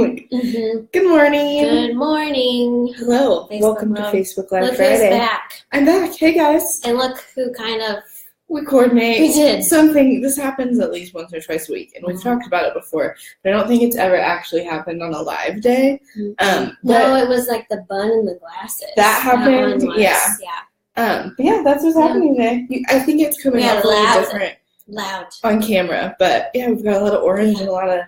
Good morning. Good morning. Hello. Welcome to Facebook Live Friday. Look who's back. I'm back. Hey, guys. And look who kind of... We coordinate. We did. Something. This happens at least once or twice a week, and we've talked about it before, but I don't think it's ever actually happened on a live day. No, it was like the bun and the glasses. That happened. Yeah. But yeah, that's what's happening today. I think it's coming out a little different. Loud. On camera, but yeah, we've got a lot of orange and a lot of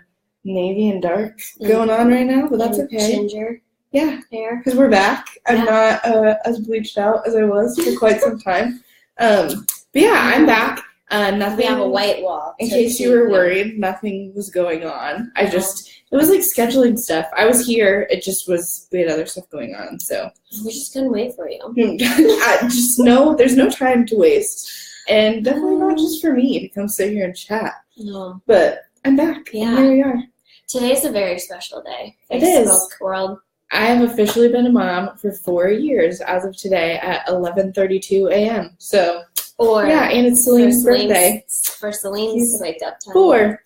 navy and dark going on right now, but that's okay. Ginger. Yeah, hair. Because we're back. I'm not as bleached out as I was for quite some time. But yeah, I'm back. Nothing. We have a white wall. In case you were worried, nothing was going on. It was like scheduling stuff. I was here. It just was, we had other stuff going on, so. We just couldn't wait for you. There's no time to waste. And definitely not just for me to come sit here and chat. No. But I'm back. Yeah. And here we are. Today's a very special day. It is. Facebook world. I have officially been a mom for 4 years as of today at 11:32 a.m. So, and it's Celine's birthday. For Celine's wake up time. 4.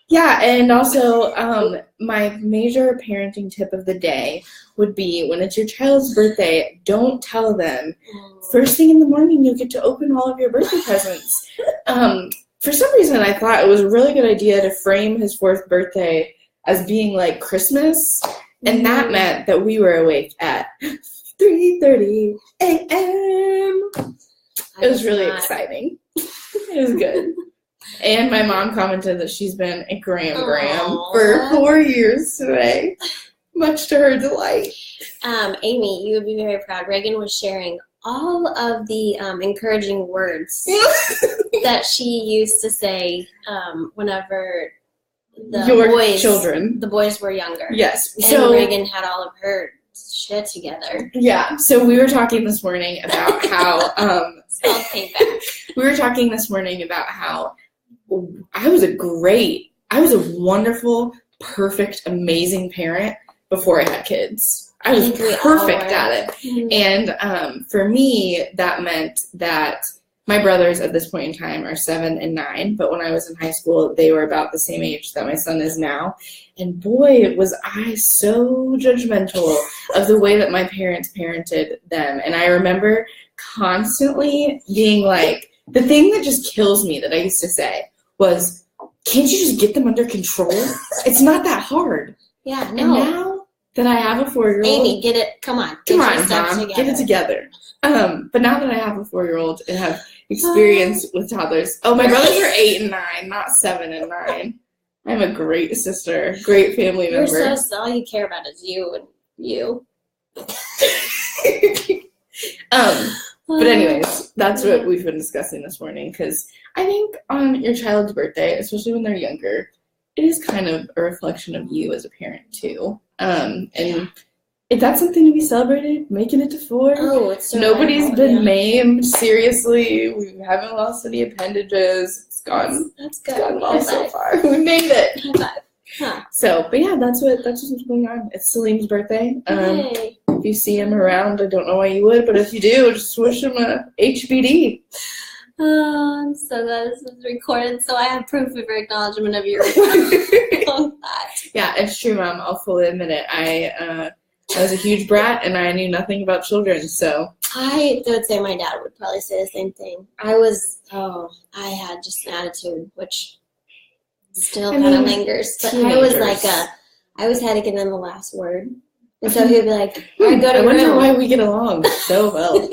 Yeah, and also my major parenting tip of the day would be when it's your child's birthday, don't tell them. First thing in the morning, you'll get to open all of your birthday presents. For some reason, I thought it was a really good idea to frame his 4th birthday as being like Christmas, and that meant that we were awake at 3:30 a.m. It was really exciting. It was good. And my mom commented that she's been a gram for 4 years today, much to her delight. Amy, you would be very proud. Raigan was sharing all of the encouraging words that she used to say whenever the boys were younger. Yes. And so Raigan had all of her shit together. Yeah. So we were talking this morning about how we were talking this morning about how I was a wonderful, perfect, amazing parent before I had kids. I was perfect at it. Mm-hmm. And for me, that meant that my brothers at this point in time are 7 and 9, but when I was in high school, they were about the same age that my son is now. And boy, was I so judgmental of the way that my parents parented them. And I remember constantly being like, the thing that just kills me that I used to say was, can't you just get them under control? It's not that hard. Yeah, no. And now that I have a 4-year-old. Amy, get it. Come on, Mom. Get it together. But now that I have a 4-year-old and have experience with toddlers. Oh, my brothers are 8 and 9, not 7 and 9. I'm a great sister, great family member. You're so all you care about is you and you. But anyways, that's what we've been discussing this morning, because I think on your child's birthday, especially when they're younger, it is kind of a reflection of you as a parent too. And if that's something to be celebrated, making it to 4. Oh, it's so nobody's been maimed. Seriously, we haven't lost any appendages. It's gone. That's good. It's gone well so far. We made it. Huh. So, but yeah, that's what's going on. It's Salim's birthday. Yay. If you see him around, I don't know why you would, but if you do, just wish him a HBD. I'm so glad this is recorded, so I have proof of your acknowledgement of your Yeah, it's true, Mom. I'll fully admit it. I was a huge brat, and I knew nothing about children, so. I would say my dad would probably say the same thing. I had just an attitude, which still kind of lingers. But teenagers. I always had to give them the last word. And so he would be like, all right, go to I wonder room. why we get along so well.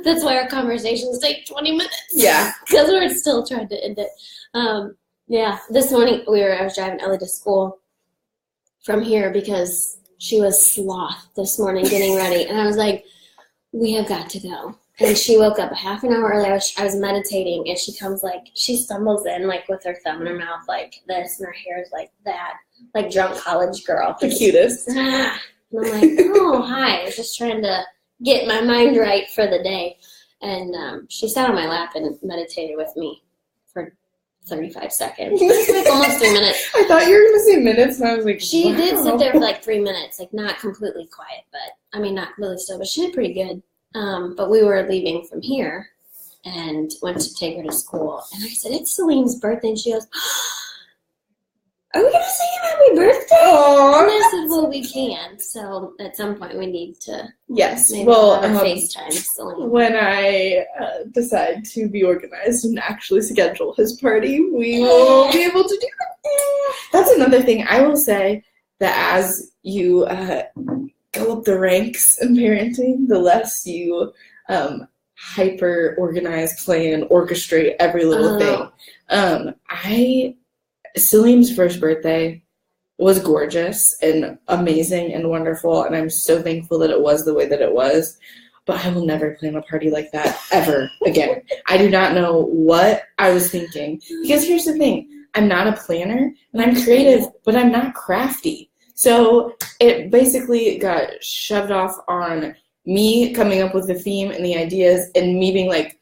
That's why our conversations take 20 minutes. Yeah. Because we're still trying to end it. This morning I was driving Ellie to school from here because she was sloth this morning getting ready. And I was like, we have got to go. And she woke up a half an hour early. I was meditating, and she stumbles in with her thumb in her mouth like this, and her hair is like that, like drunk college girl. The cutest. And I'm like, oh, hi. I was just trying to get my mind right for the day. And she sat on my lap and meditated with me for 35 seconds. Almost 3 minutes. I thought you were going to say minutes, and I was like, she did sit there for 3 minutes, not completely quiet, not completely still, but she did pretty good. But we were leaving from here and went to take her to school. And I said, it's Celine's birthday. And she goes, are we going to sing happy birthday? we can. So at some point we need to. Yes. Maybe Well, FaceTime. So. When I decide to be organized and actually schedule his party, we will be able to do that. That's another thing. I will say that as you go up the ranks in parenting, the less you hyper organize, plan, orchestrate every little thing. Salim's first birthday was gorgeous and amazing and wonderful, and I'm so thankful that it was the way that it was. But I will never plan a party like that ever again. I do not know what I was thinking. Because here's the thing. I'm not a planner, and I'm creative, but I'm not crafty. So it basically got shoved off on me coming up with the theme and the ideas, and me being like,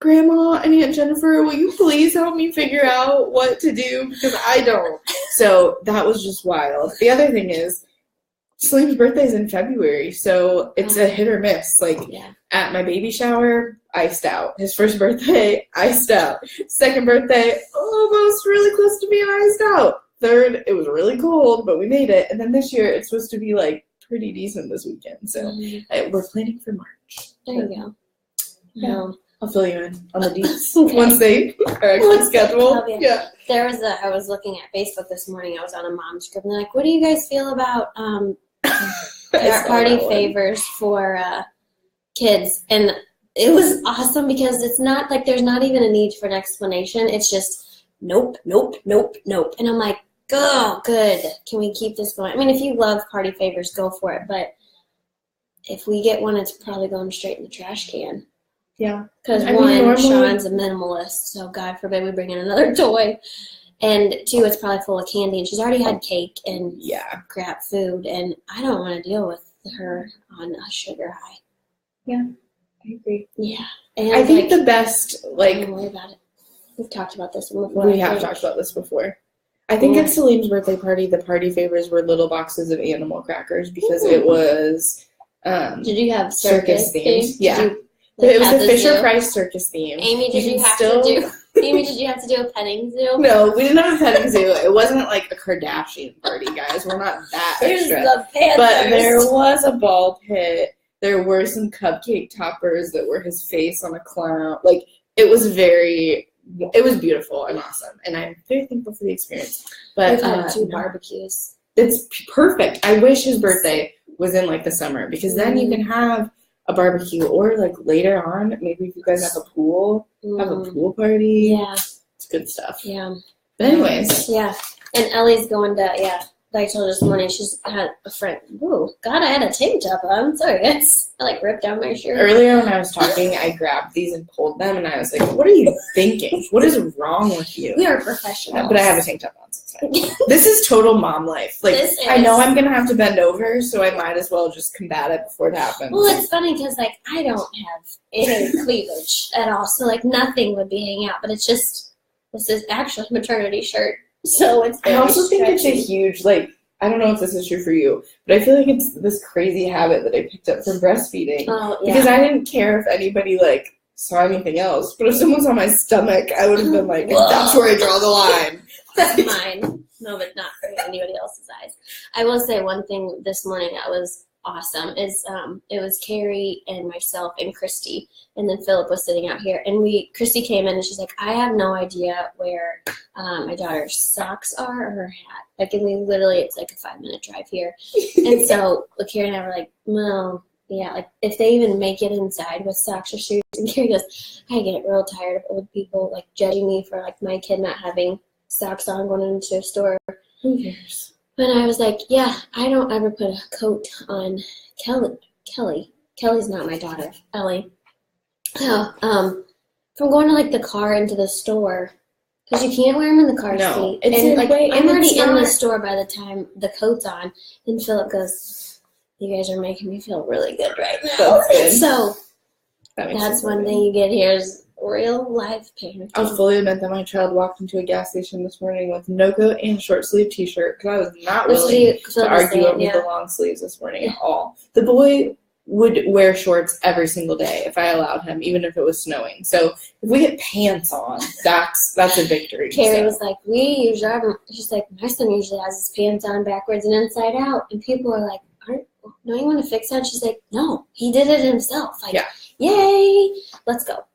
Grandma and Aunt Jennifer, will you please help me figure out what to do? Because I don't. So that was just wild. The other thing is, Salim's birthday is in February, so it's a hit or miss. At my baby shower, iced out. His first birthday, iced out. Second birthday, almost really close to being iced out. Third, it was really cold, but we made it. And then this year, it's supposed to be pretty decent this weekend. So we're planning for March. There you go. Yeah. I'll fill you in on the deets once they are actually scheduled. Yeah. I was looking at Facebook this morning. I was on a mom's group, and they're like, what do you guys feel about party favors for kids? And it was awesome because it's not there's not even a need for an explanation. It's just nope, nope, nope, nope. And I'm like, oh, good. Can we keep this going? I mean, if you love party favors, go for it. But if we get one, it's probably going straight in the trash can. Yeah. Because one, Sean's a minimalist, so God forbid we bring in another toy. And two, it's probably full of candy, and she's already had cake and crap food, and I don't want to deal with her on a sugar high. Yeah, I agree. Yeah. And I think the best, don't worry about it. We've talked about this before. We have talked about this before. I think at Salim's birthday party, the party favors were little boxes of animal crackers because it was did you have circus themed? Yeah. It was the Fisher-Price circus theme. Amy, did you have to do a petting zoo? No, we didn't have a petting zoo. It wasn't like a Kardashian party, guys. We're not that extra. The Panthers. But there was a ball pit. There were some cupcake toppers that were his face on a clown. It was beautiful and awesome. And I'm very thankful for the experience. But we've had 2 barbecues. It's perfect. I wish his birthday was in the summer, because then you can have a barbecue, or later on, maybe if you guys have a pool, have a pool party. Yeah. It's good stuff. Yeah. But anyways. Yeah. And Ellie's going to, like I told her this morning, she's had a friend. Oh, God, I had a tank top on. Sorry, guys. I ripped down my shirt. Earlier when I was talking, I grabbed these and pulled them, and I was like, what are you thinking? What is wrong with you? We are professionals. But I have a tank top on, so it's fine. This is total mom life. I know I'm going to have to bend over, so I might as well just combat it before it happens. Well, it's funny because, I don't have any cleavage at all, so, nothing would be hanging out. But it's just, this is actually a maternity shirt, so it's very I also think stretchy. it's a huge, I don't know if this is true for you, but I feel like it's this crazy habit that I picked up from breastfeeding. Oh, yeah. Because I didn't care if anybody, saw anything else. But if someone saw my stomach, I would have been like, that's where I draw the line. That's mine. No, but not for anybody else's eyes. I will say one thing this morning that was awesome is it was Carrie and myself and Christy, and then Philip was sitting out here, and Christy came in and she's like, I have no idea where my daughter's socks are or her hat. And we literally, it's a 5-minute drive here. And so Carrie and I were like, well, yeah, if they even make it inside with socks or shoes. And Carrie goes, I get real tired of old people judging me for my kid not having socks on going into a store. Who cares? But I was like, yeah, I don't ever put a coat on Kelly. Kelly's not my daughter, Ellie. From going to the car into the store, because you can't wear them in the car seat. And I'm already in the store by the time the coat's on. And Philip goes, you guys are making me feel really good right now. So that's one thing you get here is real life parenting. I'll fully admit that my child walked into a gas station this morning with no coat and short sleeve t-shirt because I was not willing to argue over the long sleeves this morning at all. The boy would wear shorts every single day if I allowed him, even if it was snowing. So if we get pants on, that's a victory. Carrie was like, she's like, my son usually has his pants on backwards and inside out. And people are like, don't you want to fix that? She's like, no, he did it himself. Like, yay, let's go.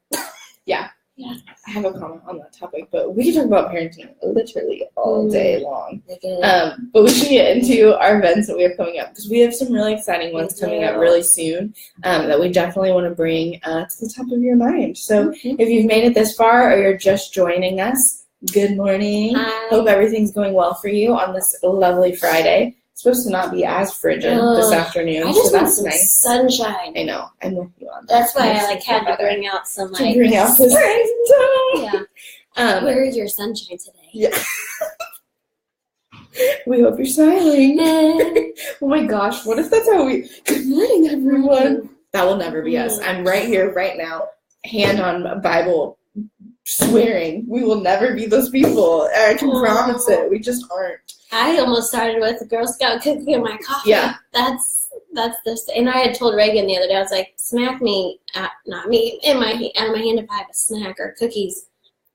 Yeah. I have a comment on that topic, but we can talk about parenting literally all day long. But we should get into our events that we have coming up, because we have some really exciting ones coming up really soon that we definitely want to bring to the top of your mind. So if you've made it this far or you're just joining us, good morning. Hope everything's going well for you on this lovely Friday. It's supposed to not be as frigid this afternoon, I just so want that's some nice. Sunshine. I know. I'm with you on that. That's why I had to bring out some bring out the spring. Yeah. Where is your sunshine today? Yeah. We hope you're smiling. Oh my gosh, what if that's how good morning, everyone. That will never be us. I'm right here, right now, hand on Bible, swearing we will never be those people. I can promise it. We just aren't. I almost started with a Girl Scout cookie in my coffee. Yeah. That's this. And I had told Raigan the other day, I was like, smack me, not me, out of my hand if I have a snack or cookies.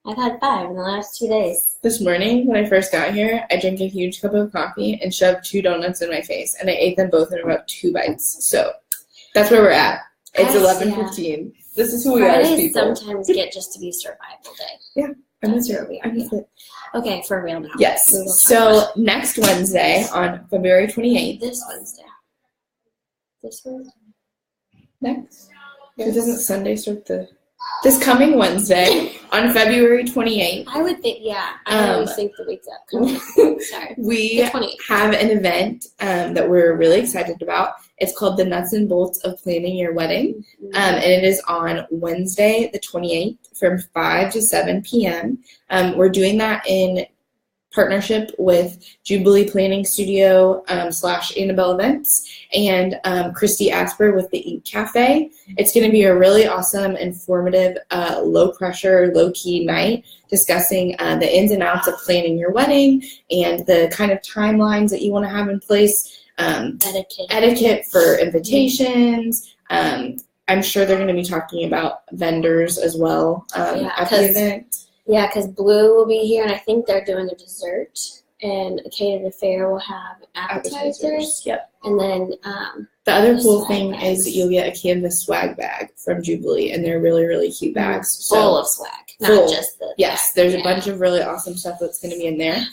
I've had 5 in the last 2 days. This morning, when I first got here, I drank a huge cup of coffee and shoved 2 donuts in my face, and I ate them both in about 2 bites. So that's where we're at. It's 11:15. This is who we are as people. Sometimes get just to be survival day. Yeah. That's where we are. Okay, for real now. Yes. So next Wednesday on February 28th. This Wednesday. Next. Yes. Doesn't Sunday start this coming Wednesday on February 28th? I would think, I always think the week's upcoming. Sorry. We have an event that we're really excited about. It's called The Nuts and Bolts of Planning Your Wedding. And it is on Wednesday, the 28th, from 5 to 7 p.m. We're doing that in partnership with Jubilee Planning Studio / Annabelle Events and Christy Asper with the Ink Cafe. It's going to be a really awesome, informative, low-pressure, low-key night discussing the ins and outs of planning your wedding and the kind of timelines that you want to have in place. Etiquette for invitations. I'm sure they're going to be talking about vendors as well at the event. Yeah, because Blue will be here, and I think they're doing a dessert, and a catered affair will have appetizers. Yep. And then the other cool thing is that you'll get a canvas swag bag from Jubilee, and they're really, really cute bags. Full of swag, not just the Yes, there's a bunch of really awesome stuff that's going to be in there.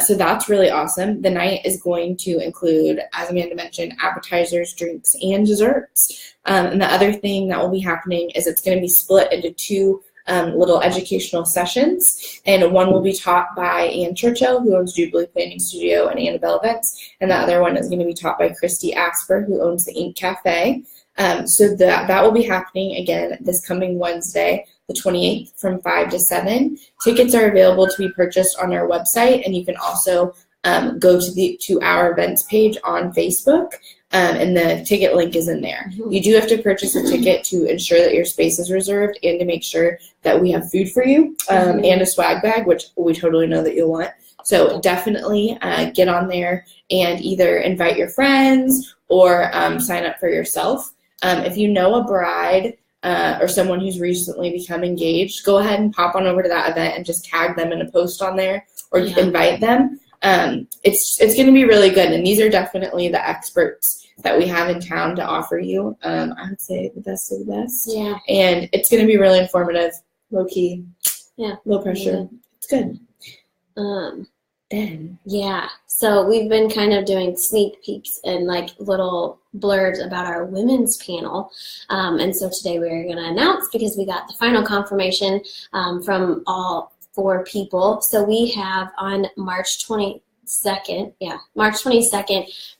So that's really awesome. The night is going to include, as Amanda mentioned, appetizers, drinks, and desserts. And the other thing that will be happening is it's going to be split into 2 little educational sessions, and one will be taught by Ann Churchill, who owns Jubilee Planning Studio and Annabelle Events, and the other one is going to be taught by Christy Asper, who owns the Ink Cafe. So that will be happening again this coming Wednesday, the 28th, from 5 to 7. Tickets are available to be purchased on our website, and you can also go to our events page on Facebook. And the ticket link is in there. You do have to purchase a ticket to ensure that your space is reserved and to make sure that we have food for you and a swag bag, which we totally know that you'll want. So definitely get on there and either invite your friends or sign up for yourself. If you know a bride or someone who's recently become engaged, go ahead and pop on over to that event and just tag them in a post on there or invite them. It's going to be really good, and these are definitely the experts that we have in town to offer you. I would say the best of the best. Yeah. And it's going to be really informative, low key. Yeah. Low pressure. It's good. So we've been kind of doing sneak peeks and like little blurbs about our women's panel. And so today we're going to announce, because we got the final confirmation from all 4 people. So we have on March 22nd,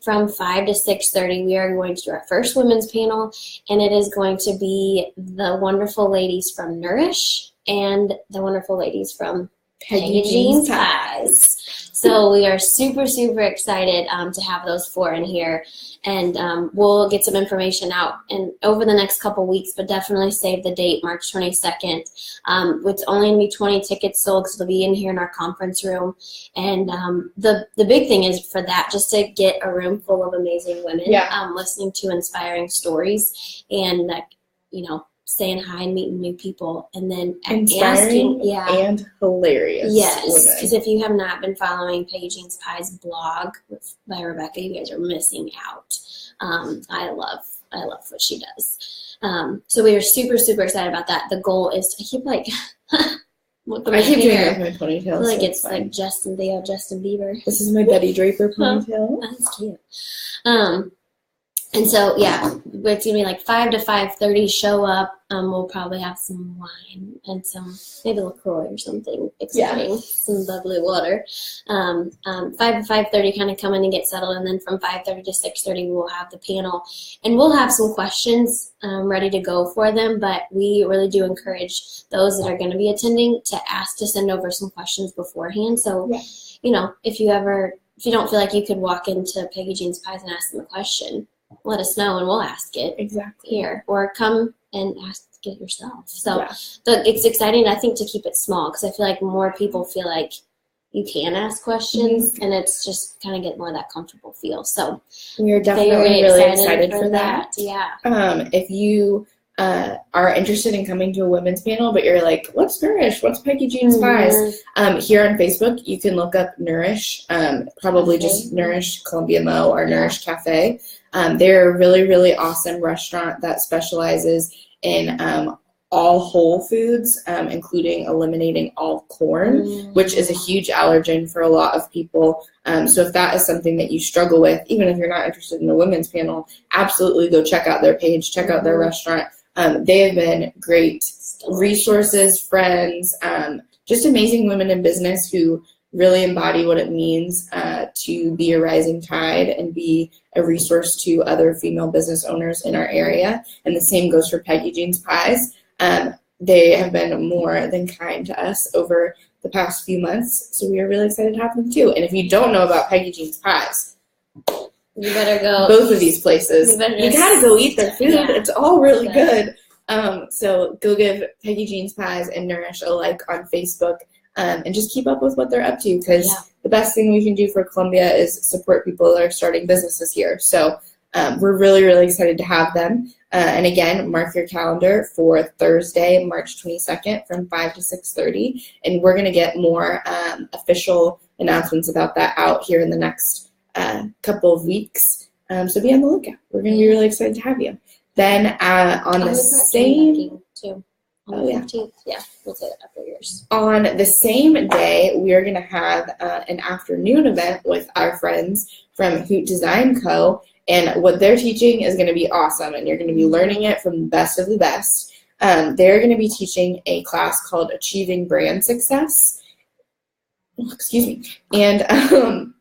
from 5 to 6:30, we are going to do our first women's panel, and it is going to be the wonderful ladies from Nourish and the wonderful ladies from Peggy Jean's Pies. So we are super, super excited to have those 4 in here. And we'll get some information out over the next couple weeks, but definitely save the date, March 22nd. It's only going to be 20 tickets sold because they'll be in here in our conference room. And the big thing is for that, just to get a room full of amazing women listening to inspiring stories and, saying hi and meeting new people, and then inspiring and hilarious. Yes, because if you have not been following Peggy Jean's Pie's blog by Rebecca, you guys are missing out. I love what she does. So we are super, super excited about that. The goal is to keep I keep doing it with my ponytail. Like it's like Justin Bieber. This is my Betty Draper ponytail. That's cute. And so, it's going to be like 5 to 5:30, show up. We'll probably have some wine and maybe LaCroix or something exciting, some bubbly water. 5 to 5:30, kind of come in and get settled. And then from 5:30 to 6:30, we'll have the panel. And we'll have some questions ready to go for them. But we really do encourage those that are going to be attending to send over some questions beforehand. So, if you don't feel like you could walk into Peggy Jean's Pies and ask them a question, let us know and we'll ask it here, or come and ask it yourself. So it's exciting, I think, to keep it small, because I feel like more people feel like you can ask questions, and it's just kind of get more of that comfortable feel. So we are definitely really excited for that. Yeah. If you are interested in coming to a women's panel, but you're like, what's Nourish? What's Peggy Jean's Pies? Here on Facebook, you can look up Nourish, probably just Nourish Columbia Mo or Nourish Cafe. They're a really, really awesome restaurant that specializes in all whole foods, including eliminating all corn, which is a huge allergen for a lot of people. So if that is something that you struggle with, even if you're not interested in the women's panel, absolutely go check out their page, check out their restaurant. They have been great resources, friends, just amazing women in business who really embody what it means to be a rising tide and be a resource to other female business owners in our area. And the same goes for Peggy Jean's Pies. They have been more than kind to us over the past few months, so we are really excited to have them too. And if you don't know about Peggy Jean's Pies, you better go. Both of these places. You gotta go eat their food. It's all really good. So go give Peggy Jean's Pies and Nourish a like on Facebook, and just keep up with what they're up to, because the best thing we can do for Columbia is support people that are starting businesses here. So we're really, really excited to have them. And again, mark your calendar for Thursday, March 22nd from 5 to 6:30. And we're going to get more official announcements about that out here in the next couple of weeks. So be on the lookout. We're going to be really excited to have you. Then on the same... On the 15th. Yeah, we'll say that after yours. On the same day, we are going to have an afternoon event with our friends from Hoot Design Co. And what they're teaching is going to be awesome, and you're going to be learning it from the best of the best. They're going to be teaching a class called Achieving Brand Success. Oh, excuse me. And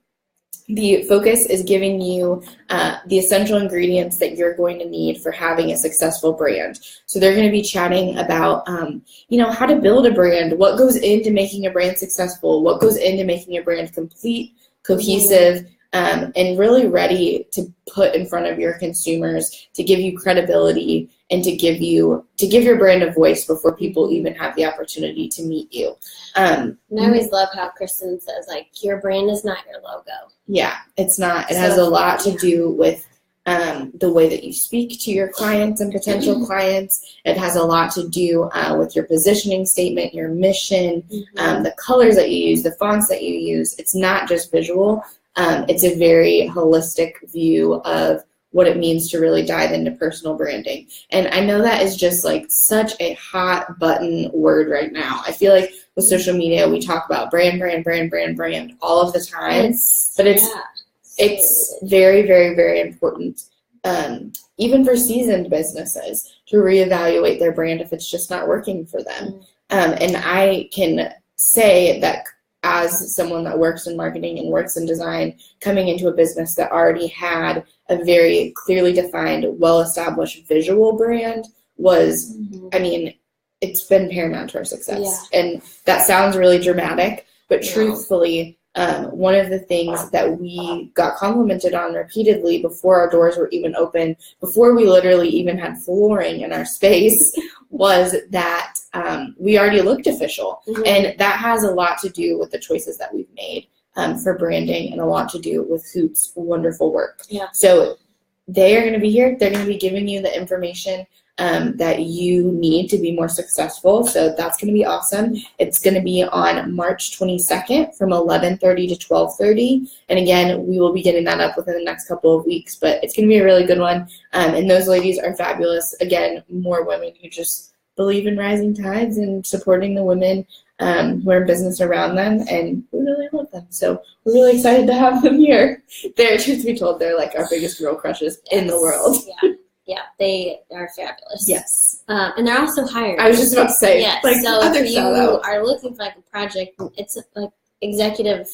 the focus is giving you the essential ingredients that you're going to need for having a successful brand. So they're going to be chatting about, how to build a brand, what goes into making a brand successful, what goes into making a brand complete, cohesive, and really ready to put in front of your consumers to give you credibility and to give your brand a voice before people even have the opportunity to meet you. And I always love how Kristen says, your brand is not your logo. Yeah, it's not. It has a lot to do with the way that you speak to your clients and potential clients. It has a lot to do with your positioning statement, your mission, the colors that you use, the fonts that you use. It's not just visual. It's a very holistic view of what it means to really dive into personal branding. And I know that is just such a hot button word right now. I feel like with social media, we talk about brand all of the time. It's very, very, very important, even for seasoned businesses, to reevaluate their brand if it's just not working for them. And I can say that as someone that works in marketing and works in design, coming into a business that already had a very clearly defined, well-established visual brand was, it's been paramount to our success. And that sounds really dramatic, but truthfully, one of the things that we got complimented on repeatedly before our doors were even open, before we literally even had flooring in our space, was that we already looked official. Mm-hmm. And that has a lot to do with the choices that we've made for branding, and a lot to do with Hoot's wonderful work. Yeah. So they are going to be here. They're going to be giving you the information that you need to be more successful. So that's going to be awesome. It's going to be on March 22nd from 11:30 to 12:30. And again, we will be getting that up within the next couple of weeks, but it's going to be a really good one. And those ladies are fabulous. Again, more women who just believe in rising tides and supporting the women who are in business around them, and we really love them. So we're really excited to have them here. They're, truth be told, they're like our biggest girl crushes in the world. Yeah, they are fabulous. Yes. And they're also hired. I was just about to say, yes. like, so other if you are looking for like a project, it's like executive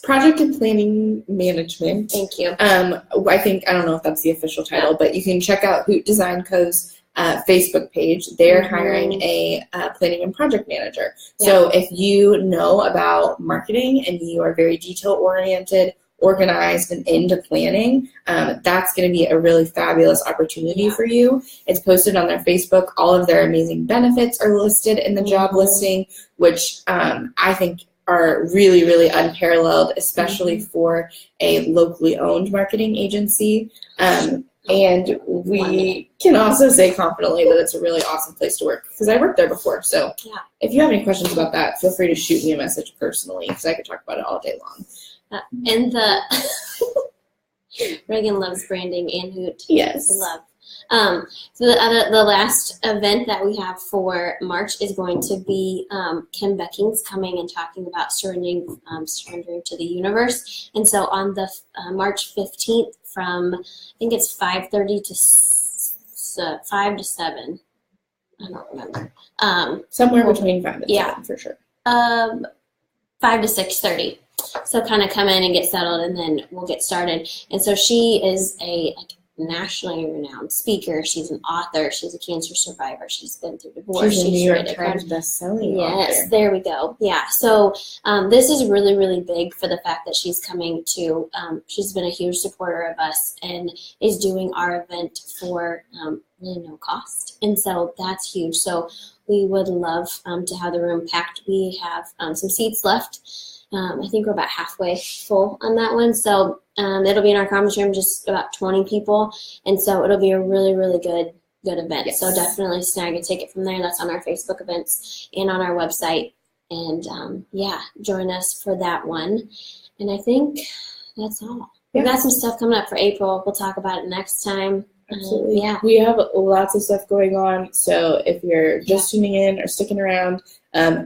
project and planning management. Thank you. I think, I don't know if that's the official title, but you can check out Hoot Design Co.'s Facebook page. They're hiring a planning and project manager. Yeah. So if you know about marketing and you are very detail oriented, organized, and into planning, that's going to be a really fabulous opportunity for you. It's posted on their Facebook. All of their amazing benefits are listed in the job listing, which I think are really, really unparalleled, especially for a locally owned marketing agency. And we can also say confidently that it's a really awesome place to work, because I worked there before. So if you have any questions about that, feel free to shoot me a message personally, because I could talk about it all day long. And Raigan loves branding and Hoot. Yes. Love. So the last event that we have for March is going to be Kim Becking's coming and talking about surrendering to the universe. And so on the March 15th from, I think it's 5:30 to 5 to 7. I don't remember. Somewhere between 5 and 7 for sure. 5 to 6:30. So kind of come in and get settled, and then we'll get started. And so she is a nationally renowned speaker. She's an author. She's a cancer survivor. She's been through divorce. She's a New York Times best-selling author. Yes, there we go. Yeah. So this is really, really big for the fact that she's coming to. She's been a huge supporter of us and is doing our event for really no cost. And so that's huge. So we would love to have the room packed. We have some seats left. I think we're about halfway full on that one. So it'll be in our conference room, just about 20 people. And so it'll be a really, really good event. Yes. So definitely snag a ticket from there. That's on our Facebook events and on our website. And join us for that one. And I think that's all. Yeah. We've got some stuff coming up for April. We'll talk about it next time. Absolutely. We have lots of stuff going on. So if you're just tuning in or sticking around,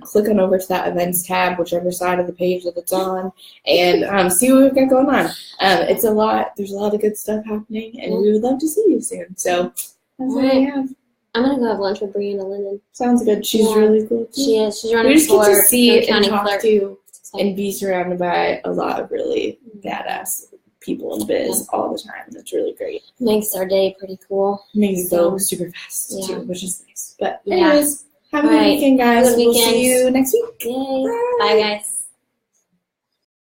click on over to that events tab, whichever side of the page that it's on, and see what we've got going on. It's a lot. There's a lot of good stuff happening, and we would love to see you soon. So that's what we have. I'm gonna go have lunch with Brianna Linden. Sounds good. She's really cool too. She is. She's running we just for get to see and talk clerk. to and be surrounded by a lot of really badass people in biz all the time. That's really great. Makes our day pretty cool. Makes it go super fast too, which is nice. But anyways, have a good weekend, guys. We'll see you next week. Yay. Bye guys.